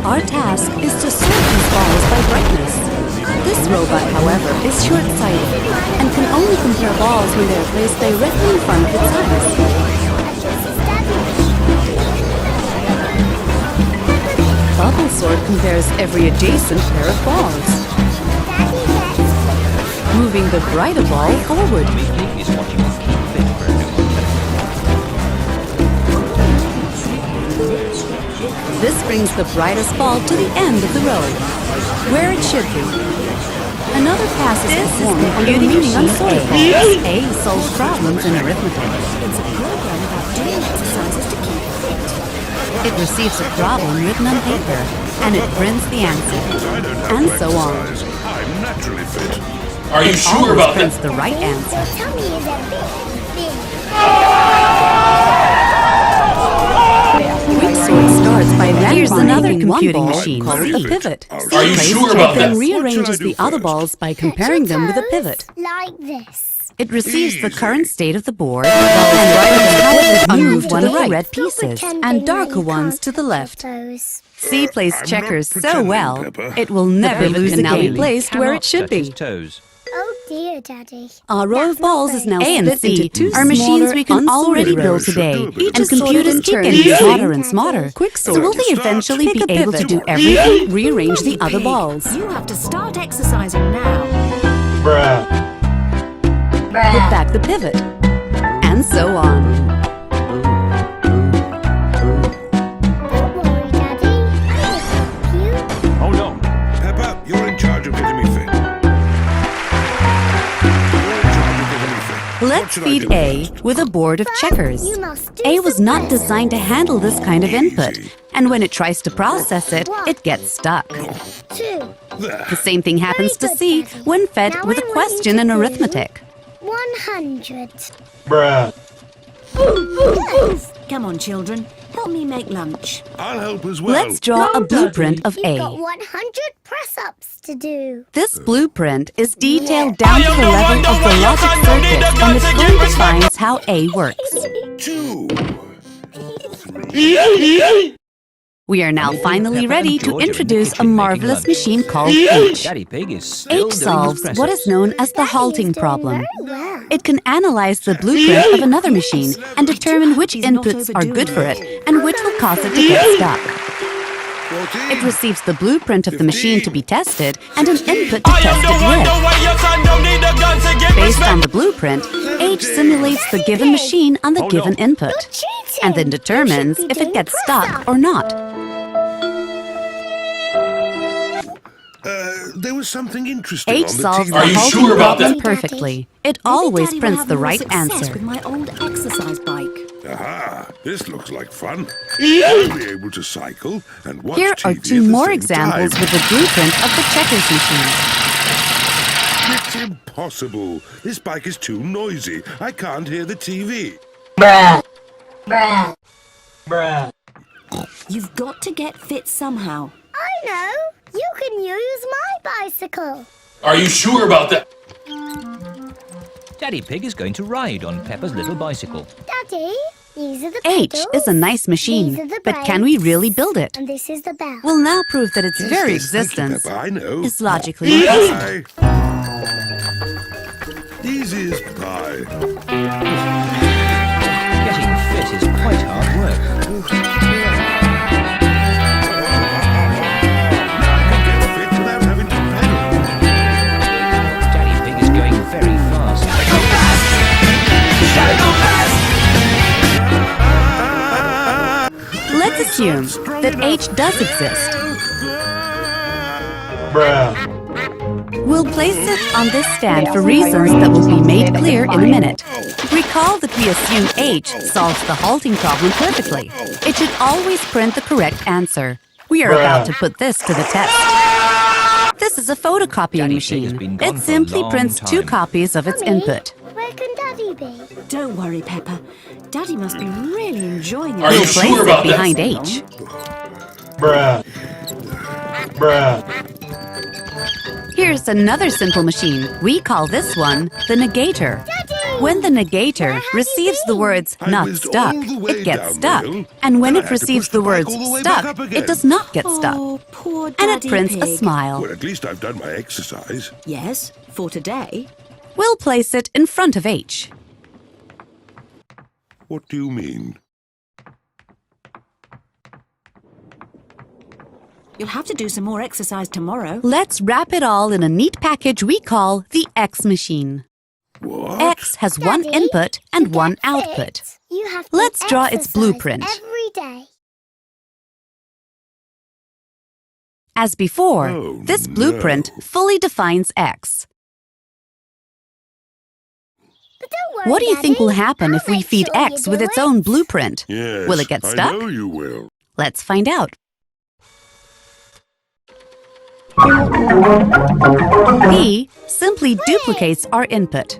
Our task is to sort these balls by brightness. This robot, however, is short-sighted and can only compare balls when they are placed directly in front of its eyes. Bubble Sort compares every adjacent pair of balls, moving the brighter ball forward. This brings the brightest ball to the end of the row, where it should be. Another pass is performed under meaning unsorted balls. A solves problems in arithmetic. It's a program about doing exercises to keep fit. It receives a problem written on paper, and it prints the answer, and so on. I'm naturally fit. Are you sure about prints that? the right answer. Tummy is a big. Quick sort starts by here's another computing machine called a pivot. Are you sure about Then that? rearranges the other balls by comparing them with a pivot. Like this. It receives the current state of the board and writes how it would move one of the red pieces and darker ones to the left. C plays checkers so well, it will never lose a game. Placed where it should be. Oh dear, Daddy. Our row of That's balls not is now fair. A and C Two are machines we can already build today, and computers keep getting smarter and smarter. Quick sort. So will they eventually be able to do everything? Rearrange the other balls. You have to start exercising now. Put back the pivot, and so on. Don't worry, Daddy. I'll help you. Hold on. Peppa, you're in charge of getting me fit. Let's feed A with a board of checkers. You must do A was some not lessons. designed to handle this kind of input, and when it tries to process it, it gets stuck. 2. The same thing happens to C when fed with a question in arithmetic. 100. Yes. Come on, children. Help me make lunch. I'll help as well. Let's draw a blueprint of You've got A. 100 press-ups to do. This blueprint is detailed down to the level of the logic circuit, and it fully defines how A works. 2. We are now finally ready to introduce a marvelous machine called H. Daddy Pig is still H doing solves his what is known as the Daddy is halting doing problem. very well. It can analyze the blueprint of another machine and determine which He's not inputs are good for it overdoing and which will cause it to get stuck. 14. It receives the blueprint of the machine to be tested and an input to test it with. Based on the blueprint, H simulates the given machine on the given input, Cheating. and then determines You should be if it doing gets stuck press-ups. or not. There was something interesting H on the solves TV. the Are you halting sure about problem that? perfectly. It Maybe always Daddy will prints have the more right success answer. with my old exercise bike. Aha, this looks like fun. I'll be able to cycle and watch Here are TV two at the more same examples time. with the blueprint of the checkers machine. It's impossible. This bike is too noisy. I can't hear the TV. You've got to get fit somehow. I know. You can use my bicycle. Are you sure about that? Daddy Pig is going to ride on Peppa's little bicycle. Daddy, these are the H pedals. is a nice These are machine, the but can we brakes. really build it? And this is the bell. We'll now prove that its very Yes, thank you, existence Peppa, I know. is logically impossible. Bye. Easy as pie. Getting fit is quite hard work. I can get fit without having to pedal. Daddy Pig is going very fast. Let's assume that H does exist. We'll place it on this stand for reasons that will be made clear in a minute. Recall that we assume H solves the halting problem perfectly. It should always print the correct answer. We are about to put this to the test. This is a photocopying Daddy Pig has machine. been gone It for a simply long prints two time. copies of its Mummy, input. Where can Daddy be? Don't worry, Peppa. Daddy must be really enjoying it. Are you We'll place sure about it that? behind H. Here's another simple machine. We call this one the negator. Daddy! When the negator Where have receives you the been? words I not whizzed stuck, all the way it gets down the stuck. hill, And when then I it had to receives push the the bike words all the way back stuck, up again. it does not get stuck. Oh, poor And Daddy it prints a Pig. smile. Well, at least I've done my exercise. Yes, for today. We'll place it in front of H. What do you mean? You'll have to do some more exercise tomorrow. Let's wrap it all in a neat package we call the X machine. What? X has one Daddy, input and to one get fit, output. You have to Let's draw its exercise blueprint. every day. As before, Oh, this no. blueprint fully defines X. But don't worry, What do you think will Daddy. happen I'll if we make feed sure you X do with its it. own blueprint? Yes, Will it get stuck? I know you will. Let's find out. P simply duplicates our input.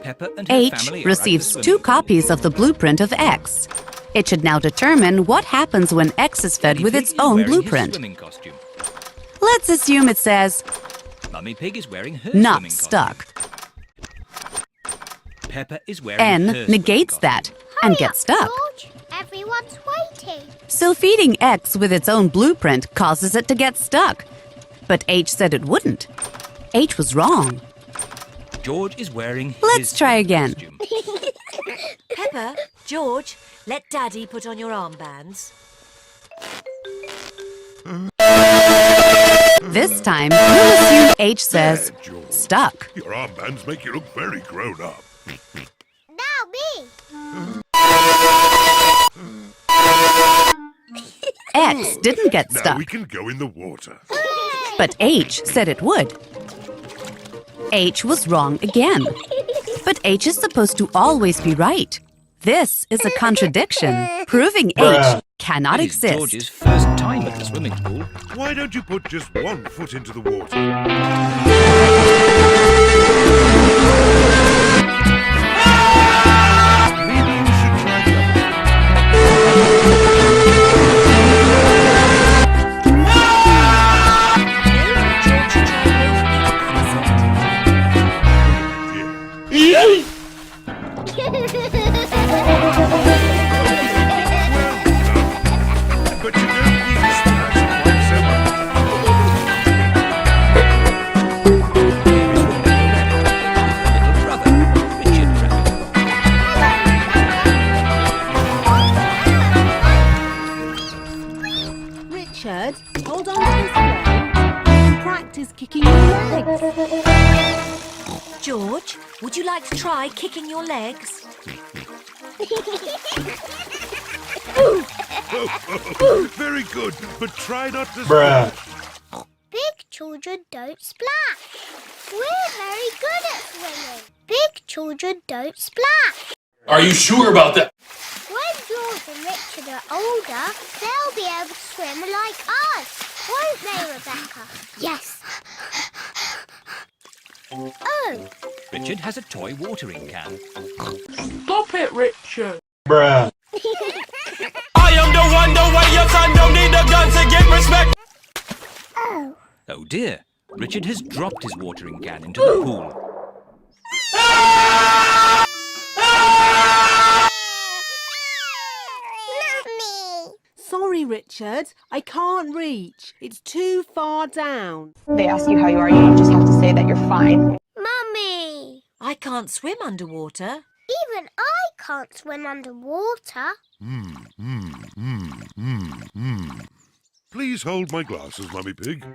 Pepper and her H family are at the receives swimming two pool. copies of the blueprint of X. It should now determine what happens when X is fed Daddy with Pig its is own wearing his blueprint. swimming costume. Let's assume it says Mummy Pig is wearing her not swimming stuck. costume. Pepper is wearing N her negates swimming that and gets stuck. George, everyone's waiting. So feeding X with its own blueprint causes it to get stuck. But H said it wouldn't. H was wrong. costume. George is wearing Let's his try swimming again. costume. Pepper, George, let Daddy put on your armbands. This time, we'll assume H says There, George. stuck. Your armbands make you look very grown up. Now me. X didn't get Now stuck, we can go in the water. but H said it would. H was wrong again. But H is supposed to always be right. This is a contradiction, proving H cannot It is exist. George's first time at the swimming pool. Why don't you put just one foot into the water? Maybe you should try the other. Maybe George should try both feet at the same time. But you don't need to splash quite so much. Little brother, Richard Rabbit. Richard, hold on to this leg and practice kicking your legs. George, would you like to try kicking your legs? Very good, but try not to splash. Big children don't splash. We're very good at swimming. Big children don't splash. Are you sure about that? When George and Richard are older, they'll be able to swim like us. Won't they, Rebecca? Yes. Oh, Richard has a toy watering can. Stop it, Richard. Bruh. I am the one, the way your son don't need a gun to get respect. oh. Oh dear, Richard has dropped his watering can into the pool. Mummy. Sorry, Richard, I can't reach. It's too far down. They ask you how you are, you just have to say that you're fine. Mummy. I can't swim underwater. Even I can't swim underwater. Please hold my glasses, Mummy Pig.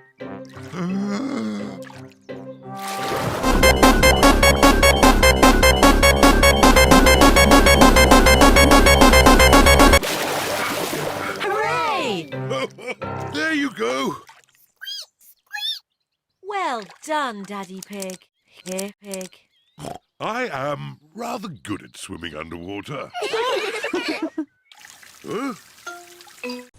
Hooray! There you go. Well done, Daddy Pig. Here, Pig. I am rather good at swimming underwater. Huh?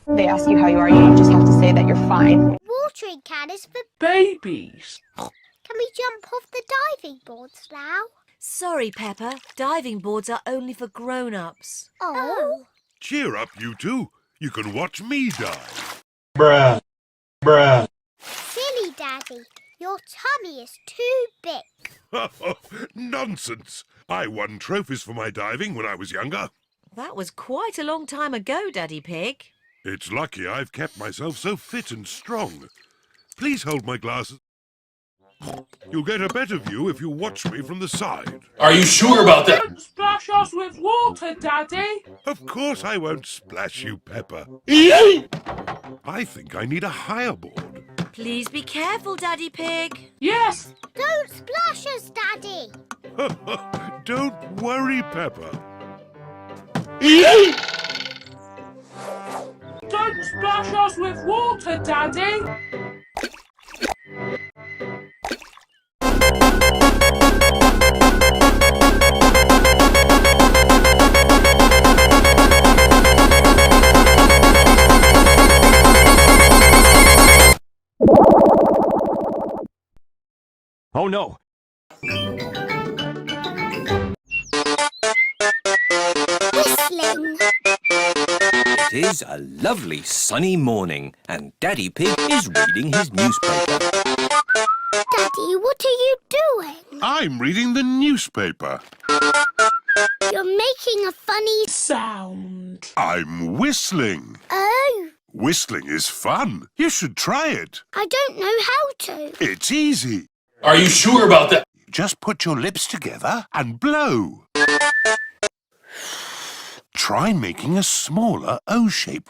They ask you how you are, you just have to say that you're fine. Watering can is for... Babies. Can we jump off the diving boards now? Sorry, Pepper. Diving boards are only for grown-ups. Oh. Cheer up, you two. You can watch me dive. Bruh. Bruh. Silly Daddy. Your tummy is too big. Nonsense. I won trophies for my diving when I was younger. That was quite a long time ago, Daddy Pig. It's lucky I've kept myself so fit and strong. Please hold my glasses. You'll get a better view if you watch me from the side. Are you sure about that? Don't splash us with water, Daddy. Of course I won't splash you, Peppa. I think I need a higher board. Please be careful, Daddy Pig. Yes. Don't splash us, Daddy. Don't worry, Peppa. Don't splash us with water, Daddy. Oh no! Whistling. It is a lovely sunny morning and Daddy Pig is reading his newspaper. Daddy, what are you doing? I'm reading the newspaper. You're making a funny... Sound. I'm whistling. Oh, Whistling is fun. You should try it. I don't know how to. It's easy. Are you sure about that? Just put your lips together and blow. Try making a smaller O shape.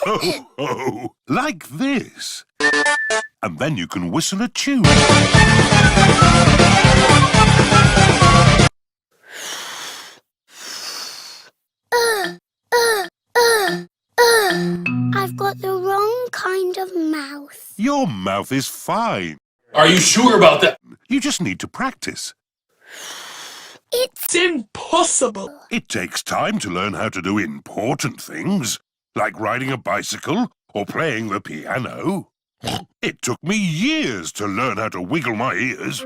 Oh, like this. And then you can whistle a tune. I've got the wrong kind of mouth. Your mouth is fine. Are you sure about that? You just need to practice. It's Impossible. It takes time to learn how to do important things, like riding a bicycle or playing the piano. It took me years to learn how to wiggle my ears.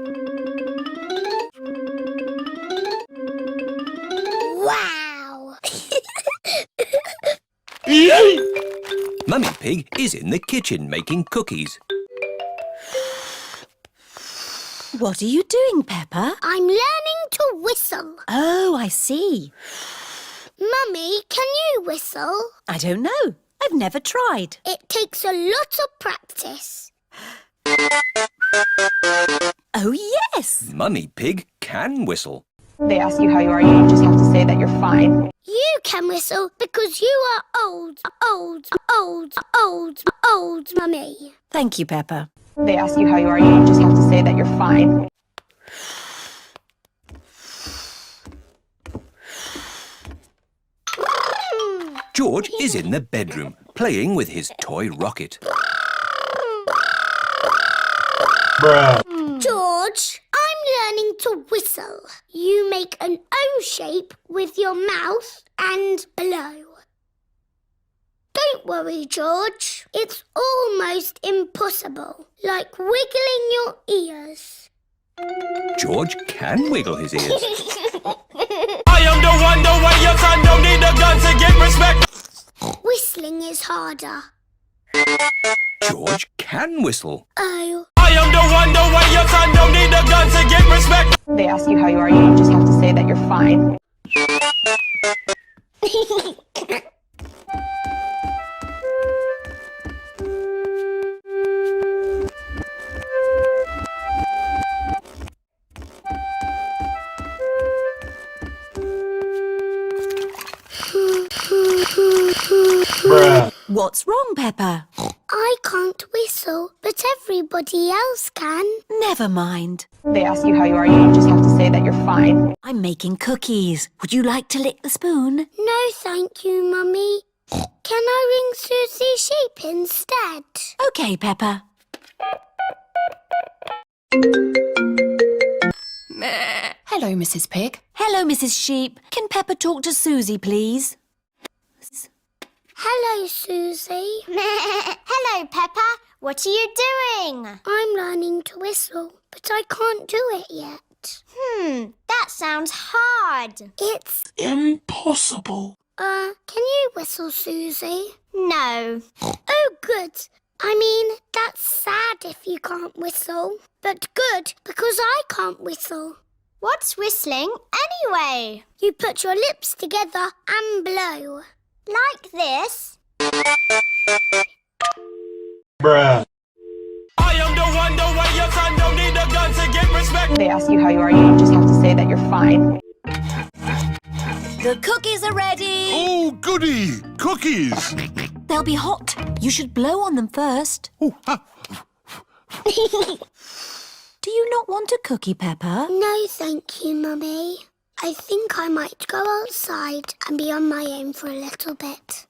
wow. Mummy Pig is in the kitchen making cookies. What are you doing, Peppa? I'm learning to whistle. Oh, I see. Mummy, can you whistle? I don't know. I've never tried. It takes a lot of practice. Oh, yes. Mummy Pig can whistle. They ask you how you are, you just have to say that you're fine. You can whistle because you are old, Mummy. Thank you, Peppa. They ask you how you are, you just have to say that you're fine. George is in the bedroom playing with his toy rocket. George, I'm learning to whistle. You make an O shape with your mouth and blow. Don't worry, George. It's almost impossible, like wiggling your ears. George can wiggle his ears. I am the one, the way your son don't need a gun to get respect. Whistling is harder. George can whistle. Oh. I am the one, the way your son don't need a gun to get respect. They ask you how you are, you just have to say that you're fine. What's wrong, Peppa? I can't whistle, but everybody else can. Never mind. They ask you how you are, you just have to say that you're fine. I'm making cookies. Would you like to lick the spoon? No, thank you, Mummy. Can I ring Susie Sheep instead? OK, Peppa. Hello, Mrs. Pig. Hello, Mrs. Sheep. Can Peppa talk to Susie, please? Hello, Susie. Hello, Peppa. What are you doing? I'm learning to whistle, but I can't do it yet. That sounds hard. It's Impossible. can you whistle, Susie? No. Oh, good. I mean, that's sad if you can't whistle, but good because I can't whistle. What's whistling anyway? You put your lips together and blow. Like this? Bruh. I am the one, the way your son don't need a gun to get respect. They ask you how you are, you just have to say that you're fine. The cookies are ready. Oh, goody! Cookies! They'll be hot. You should blow on them first. Oh, Do you not want a cookie, Peppa? No, thank you, Mummy. I think I might go outside and be on my own for a little bit.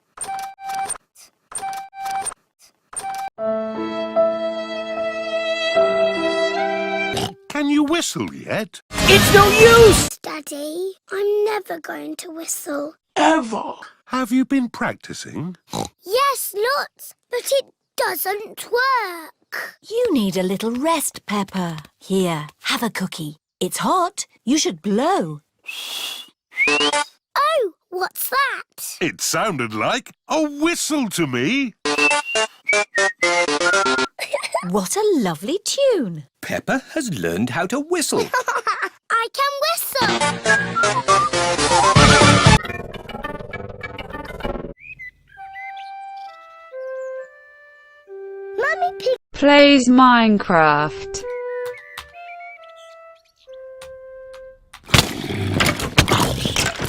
Can you whistle yet? It's no use! Daddy, I'm never going to whistle. Ever. Have you been practicing? Yes, lots, but it doesn't work. You need a little rest, Peppa. Here, have a cookie. It's hot. You should blow. Oh, what's that? It sounded like a whistle to me. What a lovely tune. Peppa has learned how to whistle. I can whistle. Mummy Pig plays Minecraft.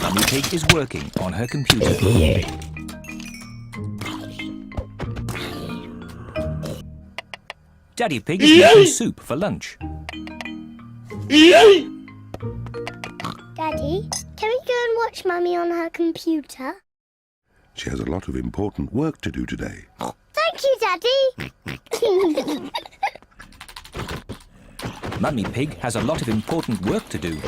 Mummy Pig is working on her computer. Daddy Pig is making soup for lunch. Daddy, can we go and watch Mummy on her computer? She has a lot of important work to do today. Thank you, Daddy. Mummy Pig has a lot of important work to do.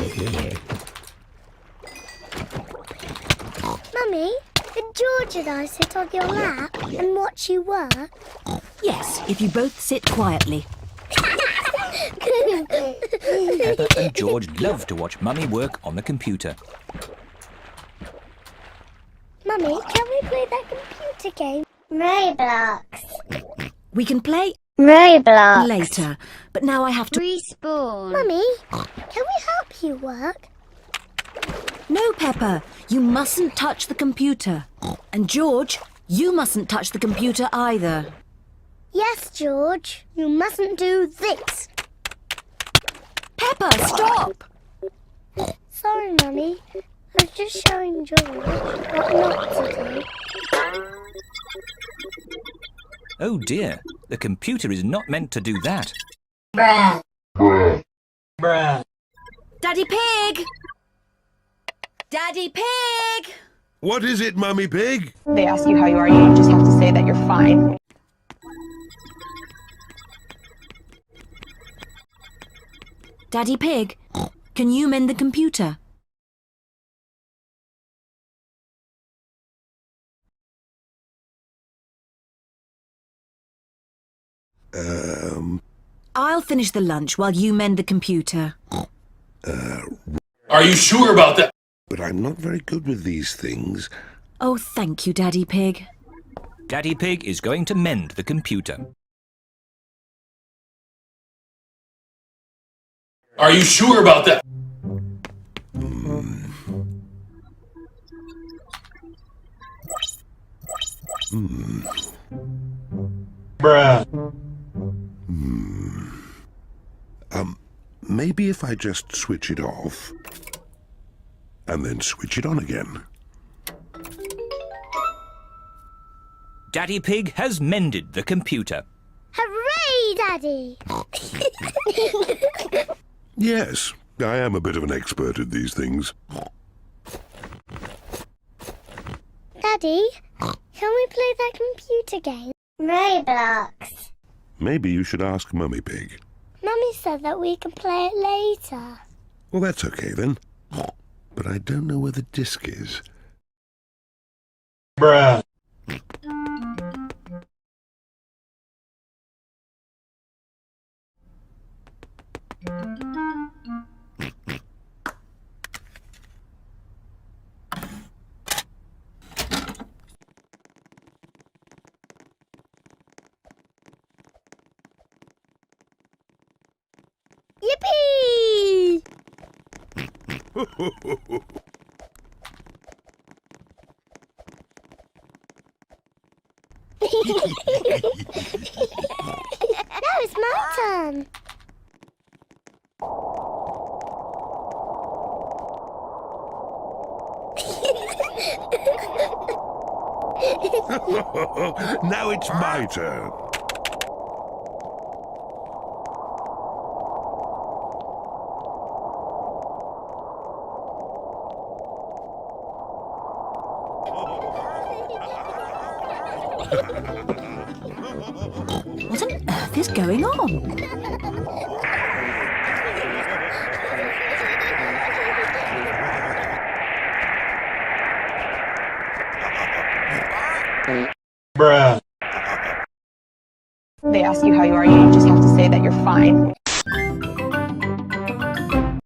Mummy, can George and I sit on your lap and watch you work? Yes, if you both sit quietly. Peppa and George love to watch Mummy work on the computer. Mummy, can we play that computer game? Roblox. We can play Roblox. later, but now I have to... Respawn. Mummy, can we help you work? No, Peppa, you mustn't touch the computer. And George, you mustn't touch the computer either. Yes, George. You mustn't do this. Peppa, stop! Sorry, Mummy. I was just showing George what not to do. Oh dear, the computer is not meant to do that. Bruh. Bruh. Daddy Pig! Daddy Pig! What is it, Mummy Pig? They ask you how you are, you just have to say that you're fine. Daddy Pig, can you mend the computer? I'll finish the lunch while you mend the computer. Are you sure about that? But I'm not very good with these things. Oh, thank you, Daddy Pig. Daddy Pig is going to mend the computer. Are you sure about that? Bruh. Maybe if I just switch it off and then switch it on again. Daddy Pig has mended the computer. Hooray, Daddy! Yes, I am a bit of an expert at these things. Daddy, can we play that computer game? Roblox. Maybe you should ask Mummy Pig. Mummy said that we can play it later. Well, that's okay then. But I don't know where the disc is. Bruh. Now it's my turn. Now it's my turn. What on earth is going on? They ask you how you are, you just have to say that you're fine.